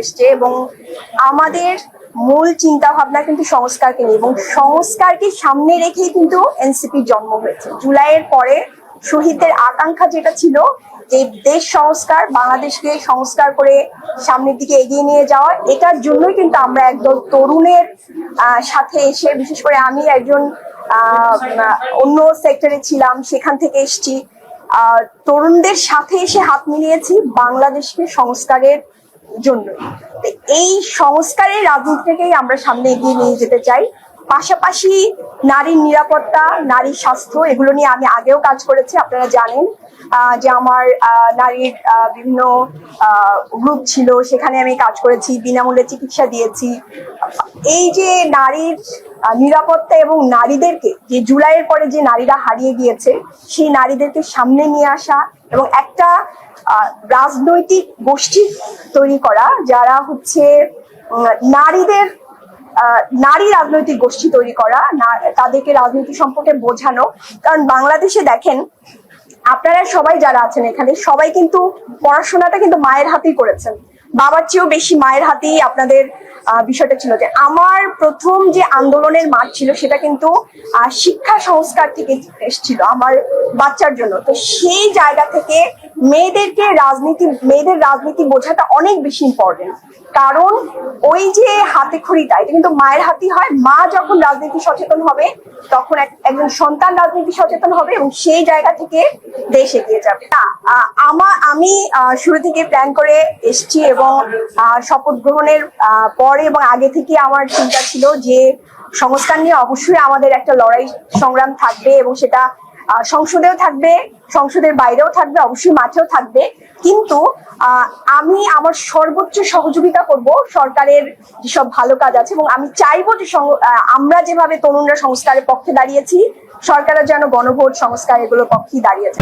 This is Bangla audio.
এসছে এবং আমাদের মূল চিন্তা ভাবনা কিন্তু সংস্কারকে নিয়ে, এবং সংস্কারকে সামনে রেখেই কিন্তু এনসিপির জন্ম হয়েছে। জুলাইয়ের পরে শহীদদের আকাঙ্ক্ষা যেটা ছিল যে দেশ সংস্কার, বাংলাদেশকে সংস্কার করে সামনের দিকে এগিয়ে নিয়ে যাওয়া, এটার জন্যই কিন্তু আমরা একদল তরুণের সাথে এসে, বিশেষ করে আমি একজন অন্য সেক্টরে ছিলাম, সেখান থেকে এসেছি, তরুণদের সাথে এসে হাত মিলিয়েছি বাংলাদেশকে সংস্কারের জন্য। এই সংস্কারের রাজনীতিটাকেই আমরা সামনে এগিয়ে নিয়ে যেতে চাই। পাশাপাশি নারীর নিরাপত্তা, নারীর স্বাস্থ্য, এগুলো নিয়ে আমি আগেও কাজ করেছি। আপনারা জানেন যে আমার নারীর বিভিন্ন গ্রুপ ছিল, সেখানে আমি কাজ করেছি, বিনামূল্যে চিকিৎসা দিয়েছি। এই যে নারীর নিরাপত্তা এবং নারীদেরকে, যে জুলাইয়ের পরে যে নারীরা হারিয়ে গিয়েছে, সেই নারীদেরকে সামনে নিয়ে আসা এবং একটা রাজনৈতিক গোষ্ঠী তৈরি করা, যারা হচ্ছে নারী রাজনৈতিক গোষ্ঠী তৈরি করা, তাদেরকে রাজনীতি সম্পর্কে বোঝানো। কারণ বাংলাদেশে দেখেন, আপনারা সবাই যারা আছেন এখানে, সবাই কিন্তু পড়াশোনাটা কিন্তু মায়ের হাতেই করেছেন, বাবার চেয়েও বেশি মায়ের হাতেই আপনাদের বিষয়টা ছিল। যে আমার প্রথম যে আন্দোলনের মাঠ ছিল, সেটা কিন্তু শিক্ষা সংস্কার থেকে এসেছিল আমার বাচ্চার জন্য। তো সেই জায়গা থেকে মেয়েদের রাজনীতি বোঝাটা অনেক বেশি ইম্পর্টেন্ট। কারণ ওই যে হাতে খড়িটা, এটা কিন্তু মায়ের হাতেই হয়। মা যখন রাজনীতি সচেতন হবে, তখন একজন সন্তান রাজনীতি সচেতন হবে এবং সেই জায়গা থেকে দেশ এগিয়ে যাবে। আমি শুরু থেকে প্ল্যান করে এসেছি এবং শপথ গ্রহণের পরে এবং আগে থেকে আমার চিন্তা ছিল যে সংস্কার নিয়ে অবশ্যই আমাদের একটা লড়াই সংগ্রাম থাকবে, এবং সেটা সংসদেও থাকবে, সংসদের বাইরেও থাকবে, অবশ্যই মাঠেও থাকবে। কিন্তু আমি আমার সর্বোচ্চ সহযোগিতা করব সরকারের যেসব ভালো কাজ আছে, এবং আমি চাইবো যে আমরা যেভাবে তরুণরা সংস্কারের পক্ষে দাঁড়িয়েছি, সরকারের যেন গণভোট সংস্কার এগুলোর পক্ষেই দাঁড়িয়েছে।